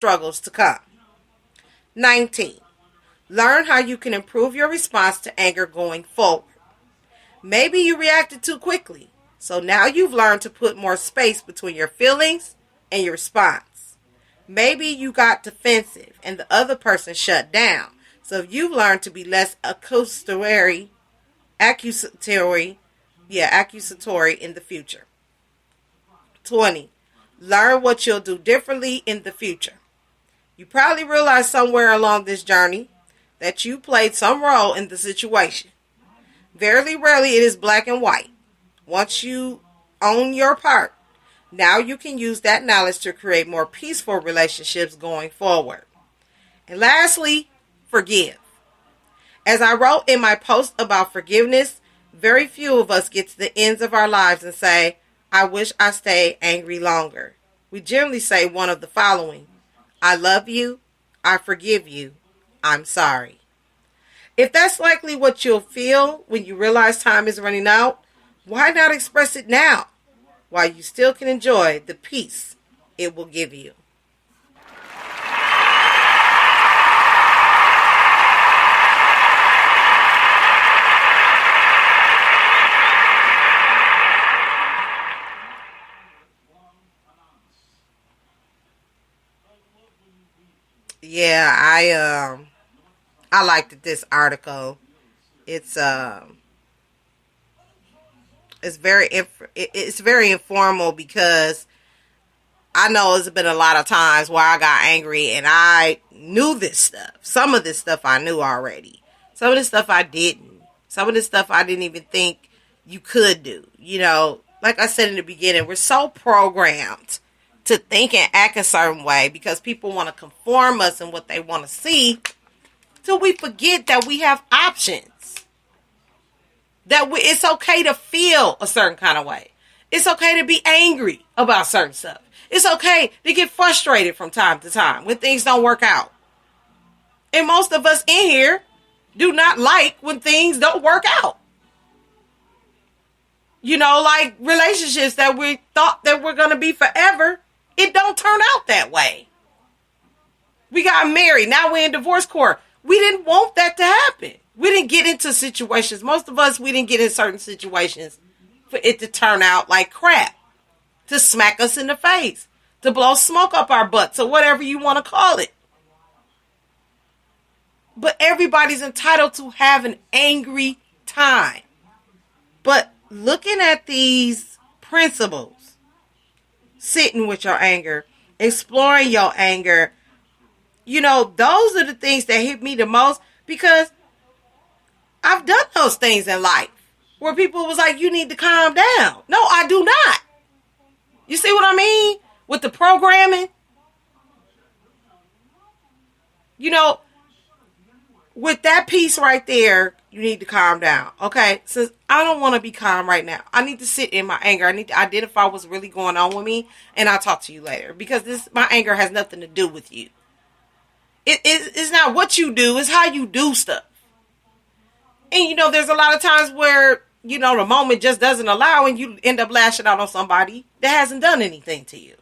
struggles to come. 19. Learn how you can improve your response to anger going forward. Maybe you reacted too quickly, so now you've learned to put more space between your feelings and your response. Maybe you got defensive and the other person shut down, so you've learned to be less accusatory in the future. 20. Learn what you'll do differently in the future. You probably realized somewhere along this journey that you played some role in the situation. Very rarely it is black and white. Once you own your part, now you can use that knowledge to create more peaceful relationships going forward. And lastly, forgive. As I wrote in my post about forgiveness, very few of us get to the ends of our lives and say, I wish I stayed angry longer. We generally say one of the following: I love you, I forgive you, I'm sorry. If that's likely what you'll feel when you realize time is running out, why not express it now, while you still can enjoy the peace it will give you? Yeah, I liked this article. It's it's very informal, because I know there's been a lot of times where I got angry and I knew this stuff. Some of this stuff I knew already. Some of this stuff I didn't. Some of this stuff I didn't even think you could do. You know, like I said in the beginning, we're so programmed to think and act a certain way because people want to conform us in what they want to see, till we forget that we have options. It's okay to feel a certain kind of way. It's okay to be angry about certain stuff. It's okay to get frustrated from time to time when things don't work out. And most of us in here do not like when things don't work out. You know, like relationships that we thought that were going to be forever, it don't turn out that way. We got married. Now we're in divorce court. We didn't want that to happen. We didn't get into situations. Most of us, we didn't get in certain situations for it to turn out like crap. To smack us in the face. To blow smoke up our butts, or whatever you want to call it. But everybody's entitled to have an angry time. But looking at these principles, sitting with your anger, exploring your anger, you know, those are the things that hit me the most, because I've done those things in life where people was like, you need to calm down. No, I do not. You see what I mean? With the programming, you know, with that piece right there, you need to calm down. Okay, since I don't want to be calm right now, I need to sit in my anger. I need to identify what's really going on with me, and I'll talk to you later, because my anger has nothing to do with you. It's not what you do, it's how you do stuff. And you know, there's a lot of times where, you know, the moment just doesn't allow, and you end up lashing out on somebody that hasn't done anything to you,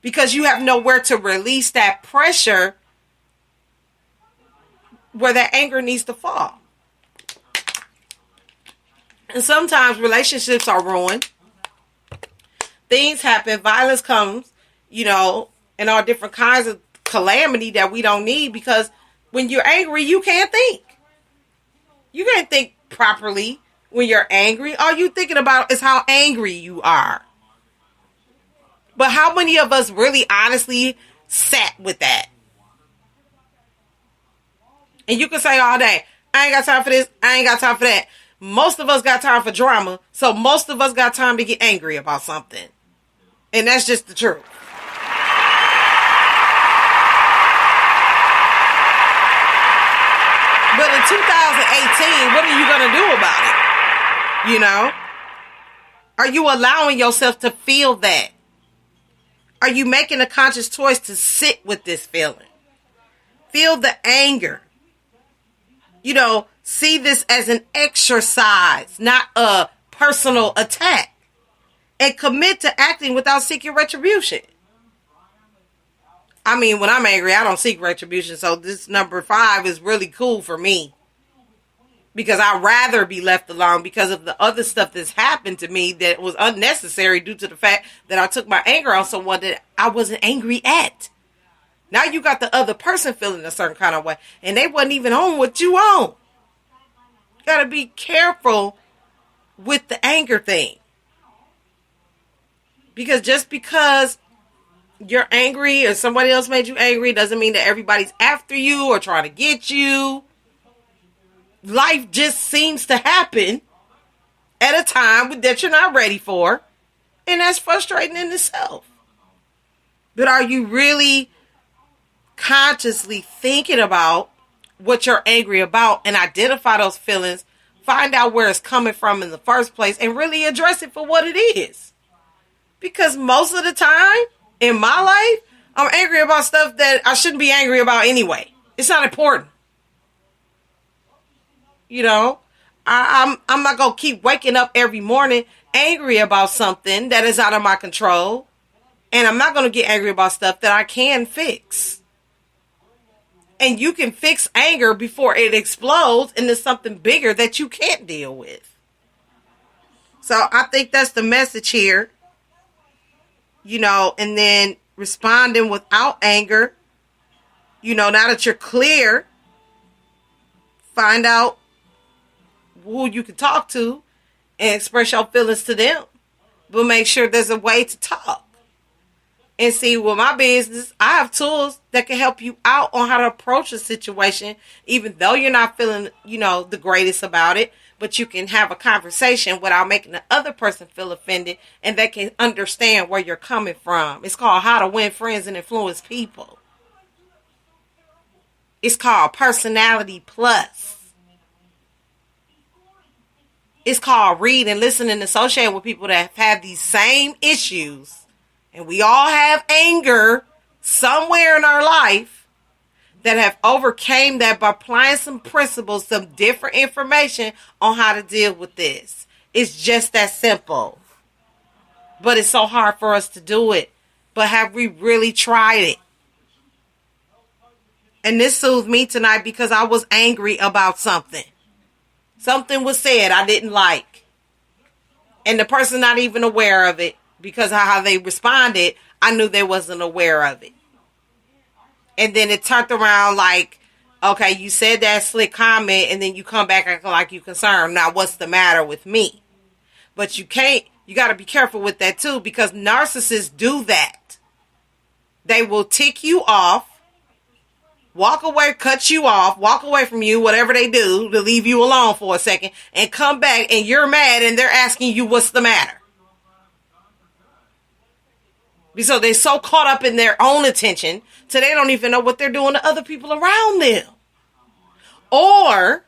because you have nowhere to release that pressure where that anger needs to fall. And sometimes relationships are ruined. Things happen, violence comes, you know, and all different kinds of calamity that we don't need, because when you're angry, you can't think. You can't think properly when you're angry. All you thinking about is how angry you are. But how many of us really honestly sat with that? And you can say all day, I ain't got time for this, I ain't got time for that. Most of us got time for drama, so most of us got time to get angry about something. And that's just the truth. But in 2018, what are you going to do about it? You know? Are you allowing yourself to feel that? Are you making a conscious choice to sit with this feeling? Feel the anger. You know, see this as an exercise, not a personal attack. And commit to acting without seeking retribution. I mean, when I'm angry, I don't seek retribution. So this number 5 is really cool for me. Because I'd rather be left alone because of the other stuff that's happened to me that was unnecessary due to the fact that I took my anger on someone that I wasn't angry at. Now you got the other person feeling a certain kind of way, and they wasn't even on what you on. You got to be careful with the anger thing. Because just because you're angry or somebody else made you angry doesn't mean that everybody's after you or trying to get you. Life just seems to happen at a time that you're not ready for. And that's frustrating in itself. But are you really consciously thinking about what you're angry about and identify those feelings, find out where it's coming from in the first place, and really address it for what it is? Because most of the time in my life, I'm angry about stuff that I shouldn't be angry about anyway. It's not important. You know, I'm not going to keep waking up every morning angry about something that is out of my control. And I'm not going to get angry about stuff that I can fix. And you can fix anger before it explodes into something bigger that you can't deal with. So I think that's the message here. You know, and then responding without anger. You know, now that you're clear, find out who you can talk to and express your feelings to them. But make sure there's a way to talk. And see, with my business, I have tools that can help you out on how to approach a situation, even though you're not feeling, you know, the greatest about it. But you can have a conversation without making the other person feel offended, and they can understand where you're coming from. It's called How to Win Friends and Influence People. It's called Personality Plus. It's called Read and Listen and Associate with people that have these same issues. And we all have anger somewhere in our life that have overcame that by applying some principles, some different information on how to deal with this. It's just that simple. But it's so hard for us to do it. But have we really tried it? And this soothed me tonight because I was angry about something. Something was said I didn't like. And the person not even aware of it. Because of how they responded, I knew they wasn't aware of it. And then it turned around like, okay, you said that slick comment, and then you come back acting like you concerned. Now, what's the matter with me? But you got to be careful with that too, because narcissists do that. They will tick you off, walk away, cut you off, walk away from you, whatever they do to leave you alone for a second, and come back and you're mad and they're asking you what's the matter. Because they're so caught up in their own attention, so they don't even know what they're doing to other people around them. Or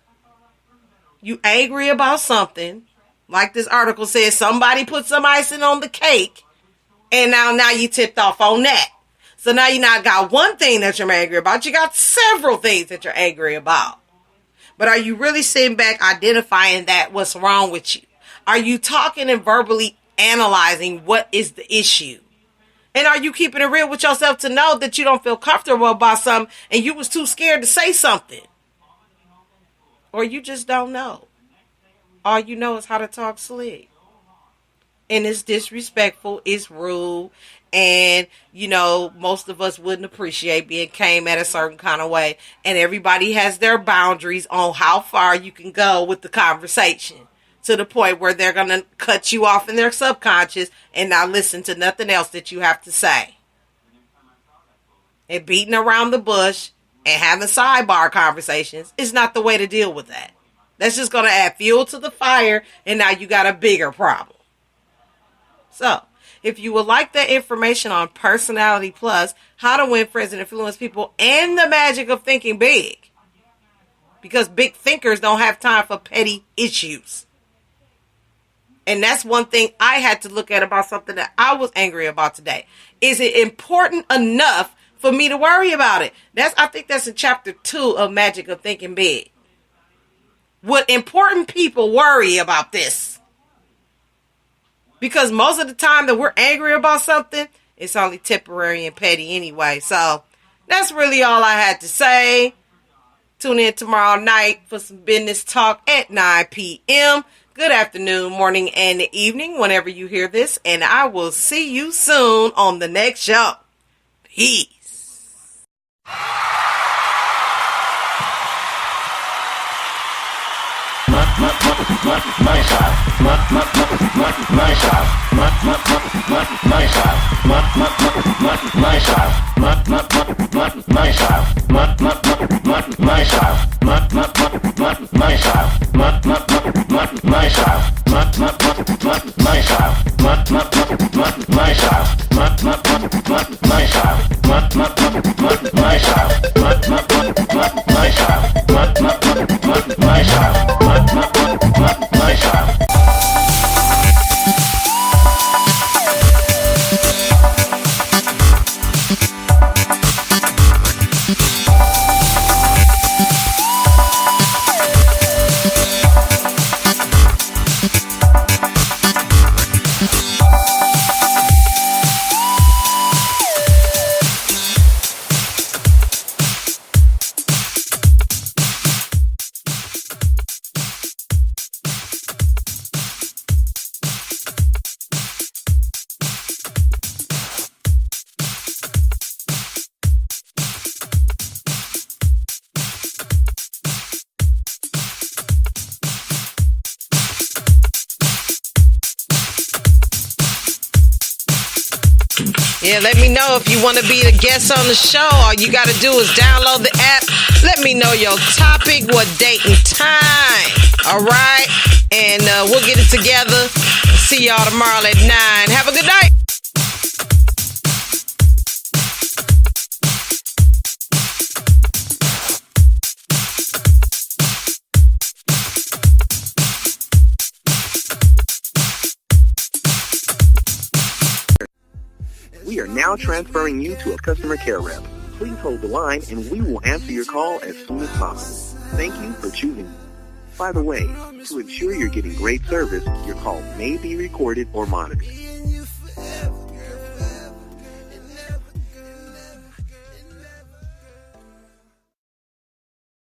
you angry about something, like this article says, somebody put some icing on the cake, and now you tipped off on that. So now you not got one thing that you're angry about, you got several things that you're angry about. But are you really sitting back identifying that what's wrong with you? Are you talking and verbally analyzing what is the issue? And are you keeping it real with yourself to know that you don't feel comfortable about something and you was too scared to say something? Or you just don't know. All you know is how to talk slick. And it's disrespectful, it's rude, and, you know, most of us wouldn't appreciate being came at a certain kind of way. And everybody has their boundaries on how far you can go with the conversation. To the point where they're going to cut you off in their subconscious and not listen to nothing else that you have to say. And beating around the bush and having sidebar conversations is not the way to deal with that. That's just going to add fuel to the fire, and now you got a bigger problem. So, if you would like that information on Personality Plus, How to Win Friends and Influence People, and the magic of thinking big, because big thinkers don't have time for petty issues. And that's one thing I had to look at about something that I was angry about today. Is it important enough for me to worry about it? I think that's in chapter 2 of Magic of Thinking Big. Would important people worry about this? Because most of the time that we're angry about something, it's only temporary and petty anyway. So That's really all I had to say. Tune in tomorrow night for some business talk at 9 p.m. Good afternoon, morning, and evening whenever you hear this. And I will see you soon on the next show. Peace. Yeah, let me know if you want to be a guest on the show. All you got to do is download the app. Let me know your topic, what date and time. All right? And we'll get it together. See y'all tomorrow at 9. Have a good night. We are now transferring you to a customer care rep. Please hold the line and we will answer your call as soon as possible. Thank you for choosing. By the way, to ensure you're getting great service, your call may be recorded or monitored.